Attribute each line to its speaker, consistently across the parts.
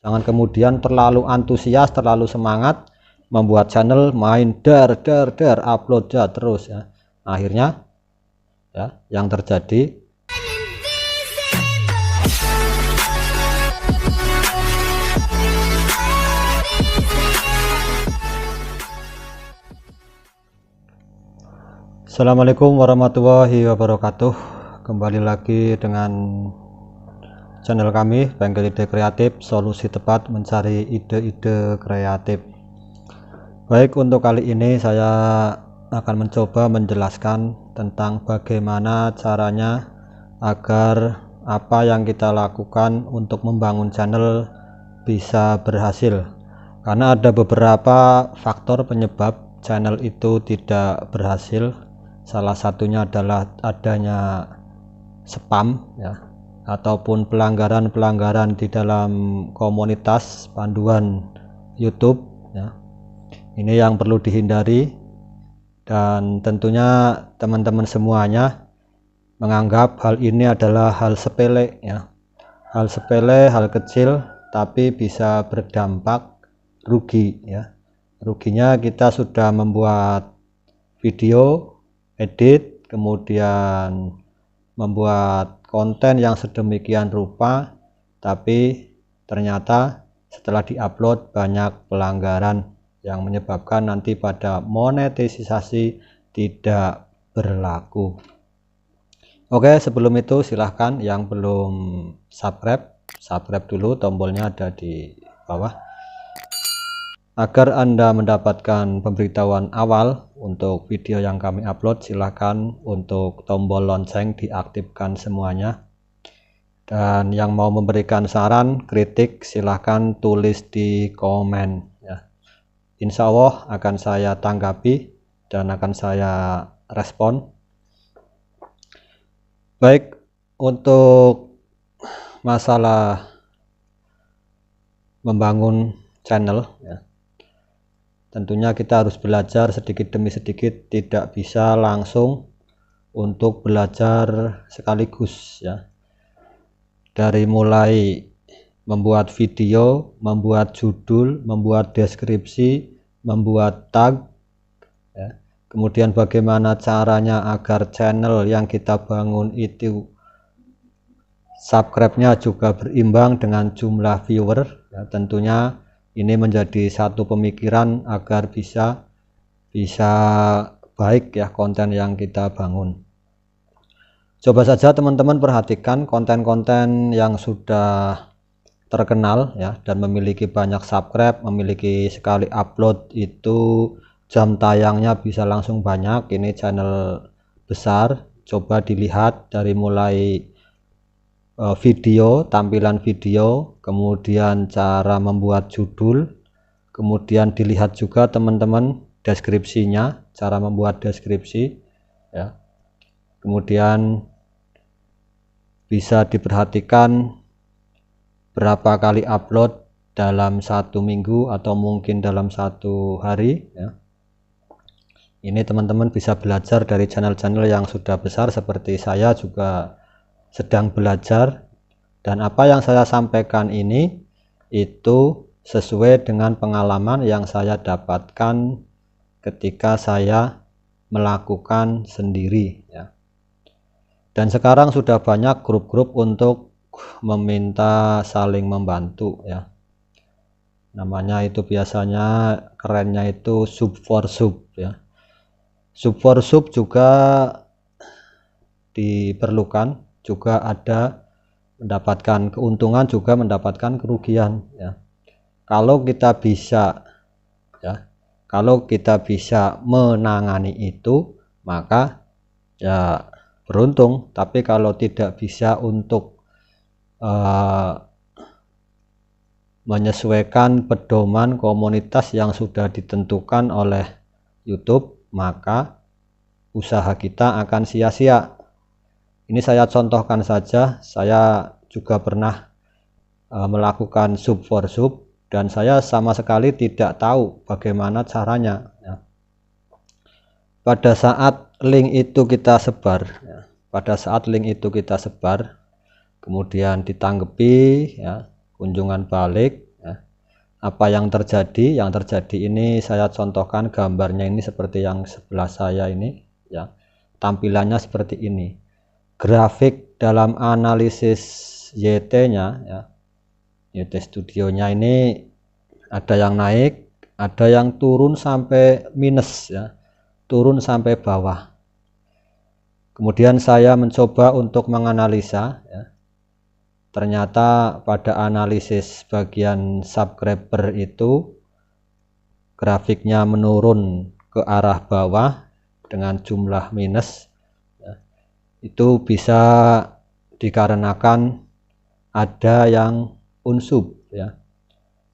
Speaker 1: Jangan kemudian terlalu antusias, terlalu semangat membuat channel, main upload ya terus ya. Akhirnya ya yang terjadi Assalamualaikum warahmatullahi wabarakatuh. Kembali lagi dengan channel kami, Bengkel Ide Kreatif, solusi tepat mencari ide-ide kreatif. Baik, untuk kali ini saya akan mencoba menjelaskan tentang bagaimana caranya agar apa yang kita lakukan untuk membangun channel bisa berhasil. Karena ada beberapa faktor penyebab channel itu tidak berhasil. Salah satunya adalah adanya spam ya, ataupun pelanggaran di dalam komunitas panduan YouTube ya. Ini yang perlu dihindari, dan tentunya teman-teman semuanya menganggap hal ini adalah hal sepele ya. Hal sepele, hal kecil, tapi bisa berdampak rugi ya. Ruginya kita sudah membuat video, edit, kemudian membuat konten yang sedemikian rupa, tapi ternyata setelah diupload banyak pelanggaran yang menyebabkan nanti pada monetisasi tidak berlaku. Oke, sebelum itu silahkan yang belum subscribe dulu, tombolnya ada di bawah, agar Anda mendapatkan pemberitahuan awal untuk video yang kami upload. Silahkan untuk tombol lonceng diaktifkan semuanya, dan yang mau memberikan saran, kritik, silahkan tulis di komen ya. Insya Allah akan saya tanggapi dan akan saya respon. Baik, untuk masalah membangun channel ya, tentunya kita harus belajar sedikit demi sedikit, tidak bisa langsung untuk belajar sekaligus ya. Dari mulai membuat video, membuat judul, membuat deskripsi, membuat tag ya. Kemudian bagaimana caranya agar channel yang kita bangun itu subscribe-nya juga berimbang dengan jumlah viewer ya. Tentunya ini menjadi satu pemikiran agar bisa baik ya konten yang kita bangun. Coba saja teman-teman perhatikan konten-konten yang sudah terkenal ya dan memiliki banyak subscribe, memiliki sekali upload itu jam tayangnya bisa langsung banyak. Ini channel besar. Coba dilihat dari mulai video, tampilan video, kemudian cara membuat judul, kemudian dilihat juga teman-teman deskripsinya, cara membuat deskripsi ya. Kemudian bisa diperhatikan berapa kali upload dalam satu minggu atau mungkin dalam satu hari ya. Ini teman-teman bisa belajar dari channel-channel yang sudah besar, seperti saya juga sedang belajar, dan apa yang saya sampaikan ini itu sesuai dengan pengalaman yang saya dapatkan ketika saya melakukan sendiri ya. Dan sekarang sudah banyak grup-grup untuk meminta saling membantu ya. Namanya itu biasanya kerennya itu sub for sub ya. Sub for sub juga diperlukan, juga ada mendapatkan keuntungan juga mendapatkan kerugian ya. Kalau kita bisa ya, kalau kita bisa menangani itu maka ya beruntung, tapi kalau tidak bisa untuk menyesuaikan pedoman komunitas yang sudah ditentukan oleh YouTube, maka usaha kita akan sia-sia. Ini saya contohkan saja, saya juga pernah melakukan sub for sub, dan saya sama sekali tidak tahu bagaimana caranya ya. Pada saat link itu kita sebar ya, kemudian ditanggapi ya, kunjungan balik apa yang terjadi? Yang terjadi ini saya contohkan gambarnya ini seperti yang sebelah saya ini ya. Tampilannya seperti ini. Grafik dalam analisis YT-nya ya. YT Studio-nya ini ada yang naik, ada yang turun sampai minus ya. Turun sampai bawah. Kemudian saya mencoba untuk menganalisa ya. Ternyata pada analisis bagian subscriber itu grafiknya menurun ke arah bawah dengan jumlah minus ya. Itu bisa dikarenakan ada yang unsub ya.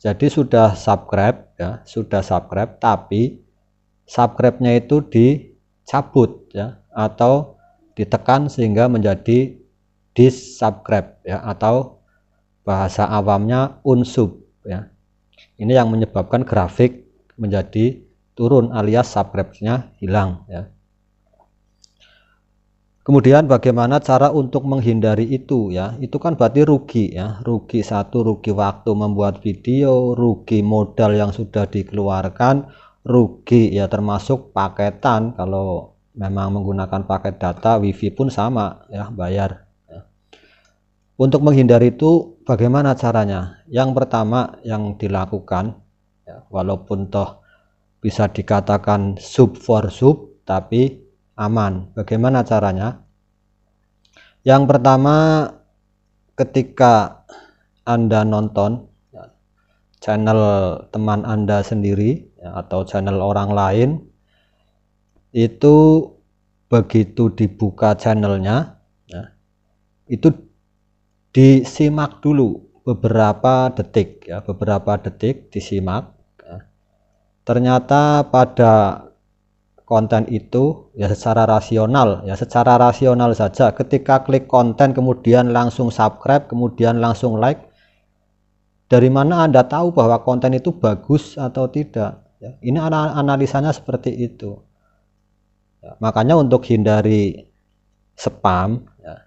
Speaker 1: Jadi sudah subscribe ya, sudah subscribe tapi subscribe-nya itu dicabut ya atau ditekan sehingga menjadi disubscribe ya, atau bahasa awamnya unsub ya. Ini yang menyebabkan grafik menjadi turun alias subscribe-nya hilang ya. Kemudian bagaimana cara untuk menghindari itu ya? Itu kan berarti rugi ya, rugi satu, rugi waktu membuat video, rugi modal yang sudah dikeluarkan, rugi ya termasuk paketan. Kalau memang menggunakan paket data wifi pun sama ya, bayar. Untuk menghindari itu bagaimana caranya? Yang pertama yang dilakukan ya, walaupun toh bisa dikatakan sub for sub tapi aman. Bagaimana caranya? Yang pertama, ketika Anda nonton ya, channel teman Anda sendiri ya, atau channel orang lain, itu begitu dibuka channelnya ya, itu disimak dulu beberapa detik ya, beberapa detik disimak ya. Ternyata pada konten itu ya secara rasional saja ketika klik konten kemudian langsung subscribe kemudian langsung like, dari mana Anda tahu bahwa konten itu bagus atau tidak ya? Ini analisanya seperti itu ya. Makanya untuk hindari spam ya,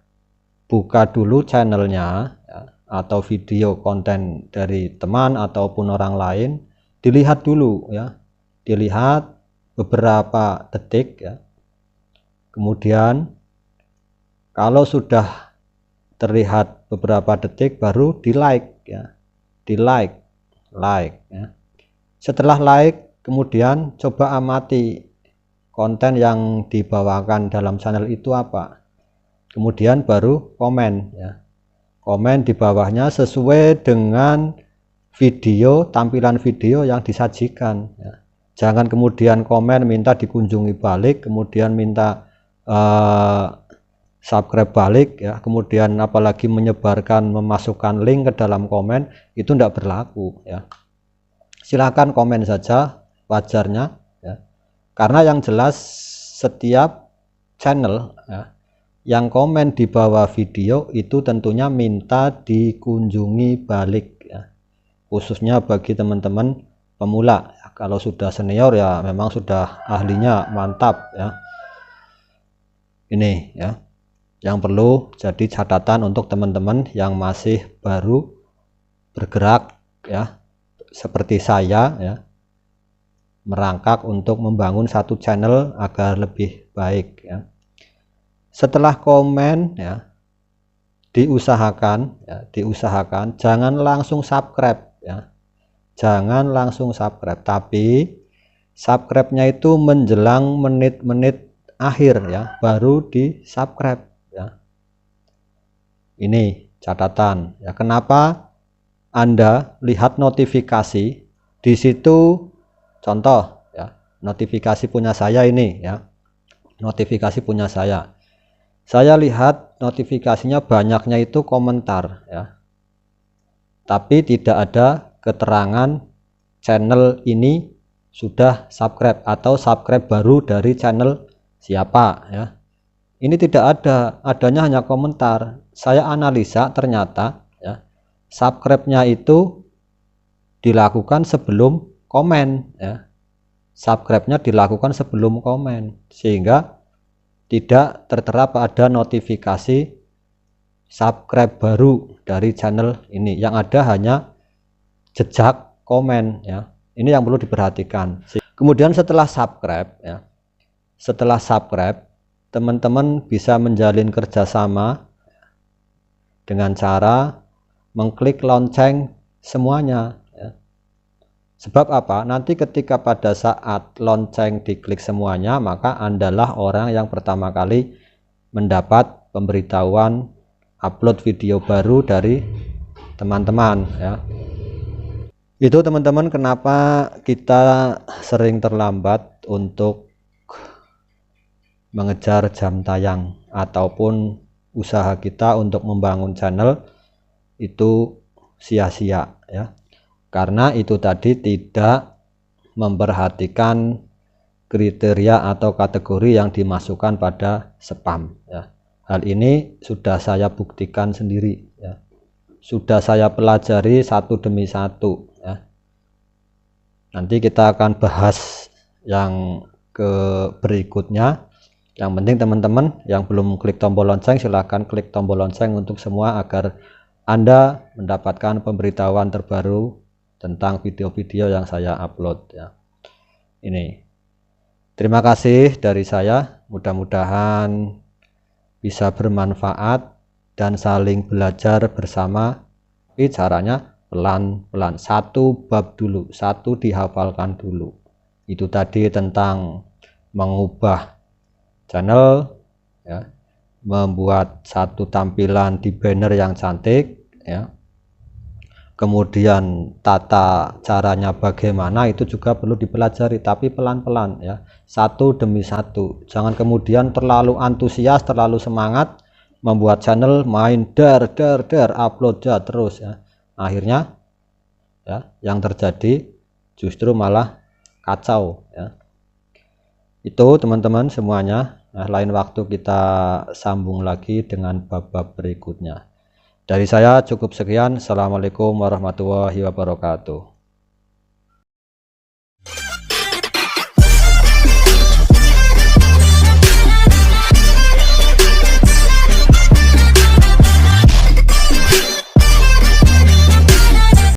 Speaker 1: buka dulu channelnya ya, atau video konten dari teman ataupun orang lain, dilihat dulu ya, dilihat beberapa detik ya. Kemudian kalau sudah terlihat beberapa detik baru di like ya, di like ya. Setelah like kemudian coba amati konten yang dibawakan dalam channel itu apa. Kemudian baru komen ya. Komen di bawahnya sesuai dengan video, tampilan video yang disajikan ya. Jangan kemudian komen minta dikunjungi balik, kemudian minta subscribe balik ya, kemudian apalagi menyebarkan, memasukkan link ke dalam komen, itu tidak berlaku ya. Silakan komen saja wajarnya ya. Karena yang jelas setiap channel ya, yang komen di bawah video itu tentunya minta dikunjungi balik ya. Khususnya bagi teman-teman pemula ya. Kalau sudah senior ya memang sudah ahlinya mantap ya. Ini ya yang perlu jadi catatan untuk teman-teman yang masih baru bergerak ya, seperti saya ya, merangkak untuk membangun satu channel agar lebih baik ya. Setelah komen ya, diusahakan jangan langsung subscribe ya, jangan langsung subscribe, tapi subscribe-nya itu menjelang menit-menit akhir ya, baru di subscribe ya. Ini catatan ya, kenapa Anda lihat notifikasi di situ. Contoh ya, notifikasi punya saya ini ya, notifikasi punya saya lihat notifikasinya banyaknya itu komentar ya, tapi tidak ada keterangan channel ini sudah subscribe atau subscribe baru dari channel siapa ya. Ini tidak ada, adanya hanya komentar. Saya analisa ternyata ya, subscribe-nya itu dilakukan sebelum komen ya, subscribe-nya dilakukan sebelum komen, sehingga tidak tertera pada notifikasi subscribe baru dari channel ini. Yang ada hanya jejak komen ya. Ini yang perlu diperhatikan. Kemudian setelah subscribe ya, teman-teman bisa menjalin kerjasama dengan cara mengklik lonceng semuanya ya. Sebab apa? Nanti ketika pada saat lonceng diklik semuanya, maka Andalah orang yang pertama kali mendapat pemberitahuan upload video baru dari teman-teman ya. Itu teman-teman kenapa kita sering terlambat untuk mengejar jam tayang, ataupun usaha kita untuk membangun channel itu sia-sia ya, karena itu tadi tidak memperhatikan kriteria atau kategori yang dimasukkan pada spam ya. Hal ini sudah saya buktikan sendiri ya, sudah saya pelajari satu demi satu ya. Nanti kita akan bahas yang berikutnya. Yang penting teman-teman yang belum klik tombol lonceng, silahkan klik tombol lonceng untuk semua agar Anda mendapatkan pemberitahuan terbaru tentang video-video yang saya upload ya. Ini terima kasih dari saya, mudah-mudahan bisa bermanfaat dan saling belajar bersama. Ini caranya pelan-pelan, satu bab dulu, satu dihafalkan dulu. Itu tadi tentang mengubah channel ya, membuat satu tampilan di banner yang cantik ya, kemudian tata caranya bagaimana itu juga perlu dipelajari, tapi pelan-pelan ya, satu demi satu. Jangan kemudian terlalu antusias, terlalu semangat membuat channel, main dar upload ya terus ya, akhirnya ya yang terjadi justru malah kacau ya. Itu teman-teman semuanya. Nah, lain waktu kita sambung lagi dengan bab-bab berikutnya. Dari saya cukup sekian. Assalamualaikum warahmatullahi wabarakatuh.